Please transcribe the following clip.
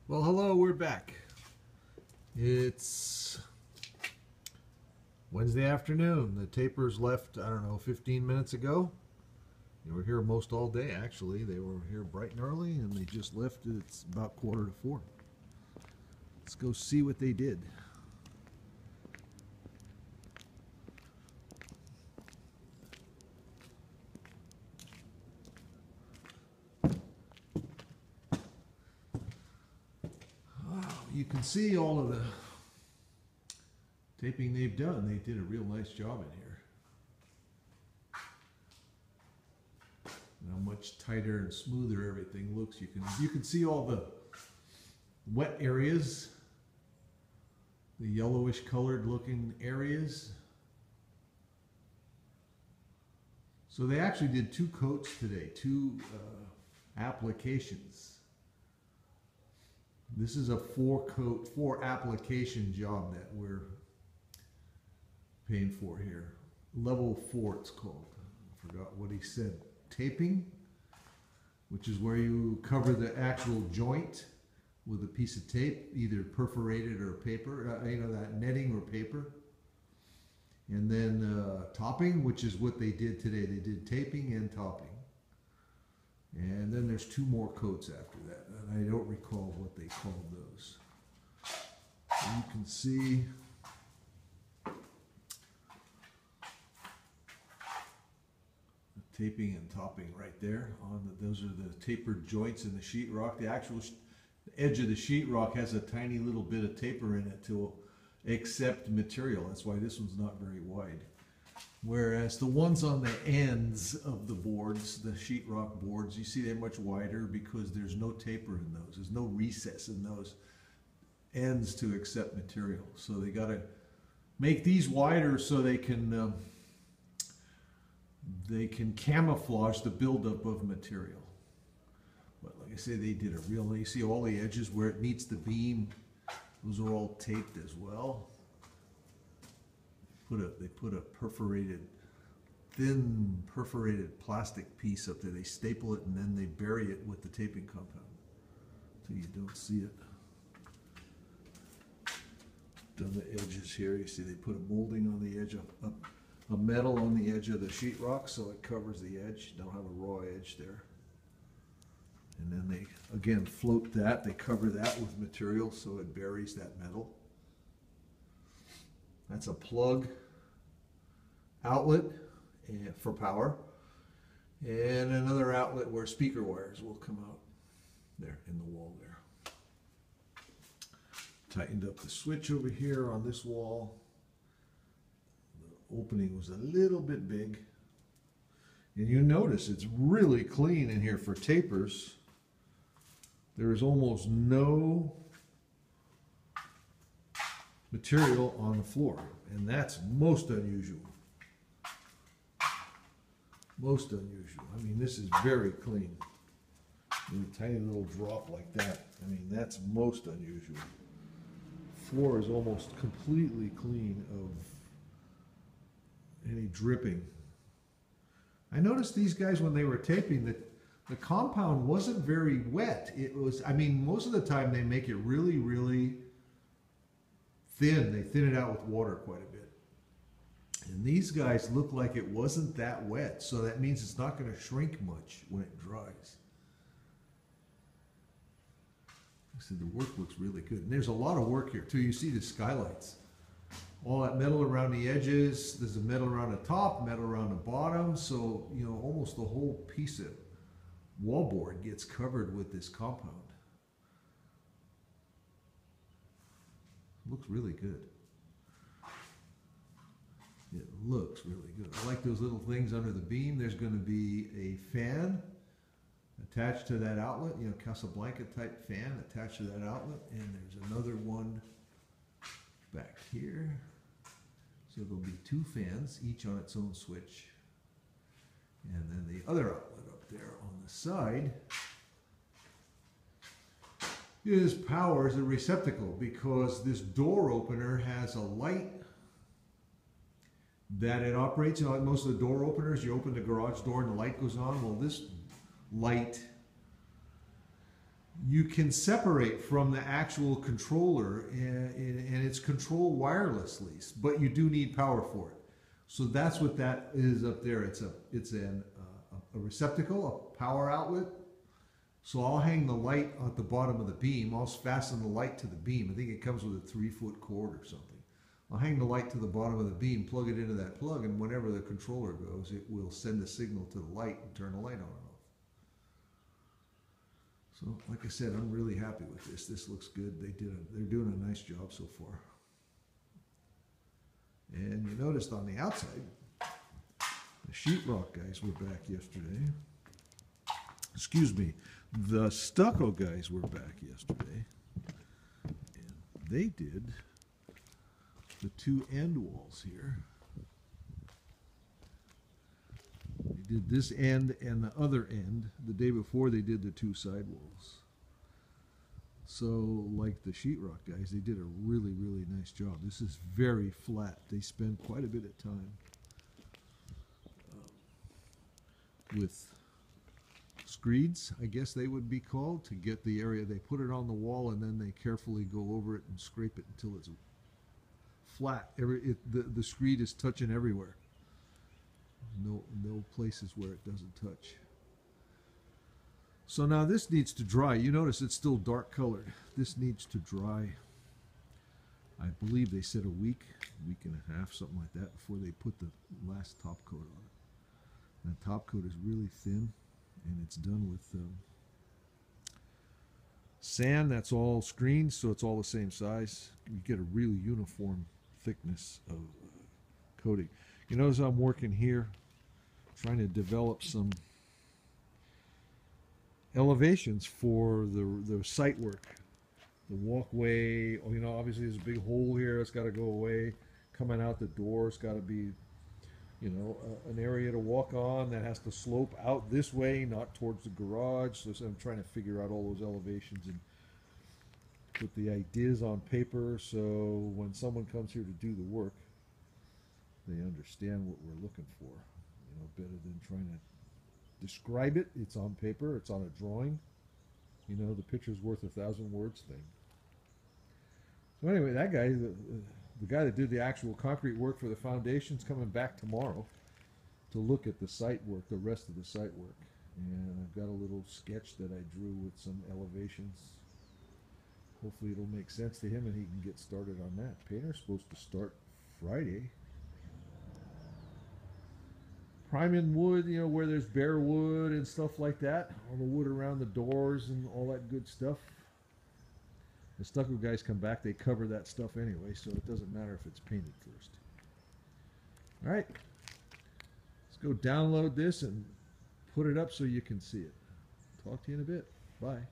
Well, hello, we're back. It's Wednesday afternoon. The tapers left, I don't know, 15 minutes ago. They were here most all day, actually. They were here bright and early, and they just left. It's about 3:45. Let's go see what they did. You can see all of the taping they've done. They did a real nice job in here. And how much tighter and smoother everything looks. You can see all the wet areas, the yellowish colored looking areas. So they actually did 2 coats today, 2 applications. This is a 4 application job that we're paying for here. Level 4 it's called. I forgot what he said. Taping, which is where you cover the actual joint with a piece of tape, either perforated or paper, that netting or paper. And then topping, which is what they did today. They did taping and topping. And then there's 2 more coats after that, and I don't recall what they called those. You can see the taping and topping right there. Those are the tapered joints in the sheetrock. The actual edge of the sheetrock has a tiny little bit of taper in it to accept material. That's why this one's not very wide. Whereas the ones on the ends of the boards, the sheetrock boards, you see they're much wider because there's no taper in those. There's no recess in those ends to accept material. So they got to make these wider so they can camouflage the buildup of material. But like I say, they did a real nice. You see all the edges where it meets the beam. Those are all taped as well. They put a thin perforated plastic piece up there. They staple it and then they bury it with the taping compound so you don't see it. Done the edges here. You see they put a molding on the edge of a metal on the edge of the sheetrock so it covers the edge. You don't have a raw edge there. And then they again float that. They cover that with material so it buries that metal. That's a plug outlet for power, and another outlet where speaker wires will come out there in the wall there. Tightened up the switch over here on this wall. The opening was a little bit big, and you notice it's really clean in here for tapers. There is almost no material on the floor, and that's most unusual. Most unusual. I mean, this is very clean. A tiny little drop like that. I mean, that's most unusual. Floor is almost completely clean of any dripping. I noticed these guys when they were taping that the compound wasn't very wet. It was, I mean, most of the time they make it really, really thin. They thin it out with water quite a bit. And these guys look like it wasn't that wet, so that means it's not going to shrink much when it dries. I said the work looks really good. And there's a lot of work here too. You see the skylights. All that metal around the edges. There's a metal around the top, metal around the bottom. So, you know, almost the whole piece of wallboard gets covered with this compound. Looks really good. It looks really good. I like those little things under the beam. There's going to be a fan attached to that outlet, you know, Casablanca type fan attached to that outlet, and there's another one back here. So there'll be 2 fans, each on its own switch. And then the other outlet up there on the side is power as a receptacle, because this door opener has a light that it operates. You know, like most of the door openers, you open the garage door and the light goes on. Well, this light you can separate from the actual controller, and it's controlled wirelessly, but you do need power for it. So that's what that is up there. It's a receptacle, a power outlet. So I'll hang the light at the bottom of the beam. I'll fasten the light to the beam. I think it comes with a 3-foot cord or something. I'll hang the light to the bottom of the beam, plug it into that plug, and whenever the controller goes, it will send a signal to the light and turn the light on and off. So, like I said, I'm really happy with this. This looks good. They're doing a nice job so far. And you noticed on the outside, the sheetrock guys were back yesterday. Excuse me, the stucco guys were back yesterday. And they did the 2 end walls here. They did this end and the other end. The day before they did the 2 side walls. So like the sheetrock guys, they did a really, really nice job. This is very flat. They spend quite a bit of time with screeds, I guess they would be called, to get the area. They put it on the wall and then they carefully go over it and scrape it until it's flat. The screed is touching everywhere. No places where it doesn't touch. So now this needs to dry. You notice it's still dark colored. This needs to dry. I believe they said a week and a half, something like that, before they put the last top coat on it. That top coat is really thin, and it's done with sand. That's all screened, so it's all the same size. You get a really uniform thickness of coating. You notice I'm working here, trying to develop some elevations for the site work. The walkway, you know, obviously there's a big hole here. It's got to go away. Coming out the door, it's got to be, you know, an area to walk on that has to slope out this way, not towards the garage. So I'm trying to figure out all those elevations and put the ideas on paper, so when someone comes here to do the work, they understand what we're looking for. You know, better than trying to describe it. It's on paper. It's on a drawing. You know, the picture's worth 1,000 words thing. So anyway, that guy, the guy that did the actual concrete work for the foundation's coming back tomorrow to look at the site work, the rest of the site work. And I've got a little sketch that I drew with some elevations. Hopefully it'll make sense to him and he can get started on that. Painter's supposed to start Friday. Priming wood, you know, where there's bare wood and stuff like that. All the wood around the doors and all that good stuff. The stucco guys come back, they cover that stuff anyway, so it doesn't matter if it's painted first. All right, let's go download this and put it up so you can see it. Talk to you in a bit. Bye.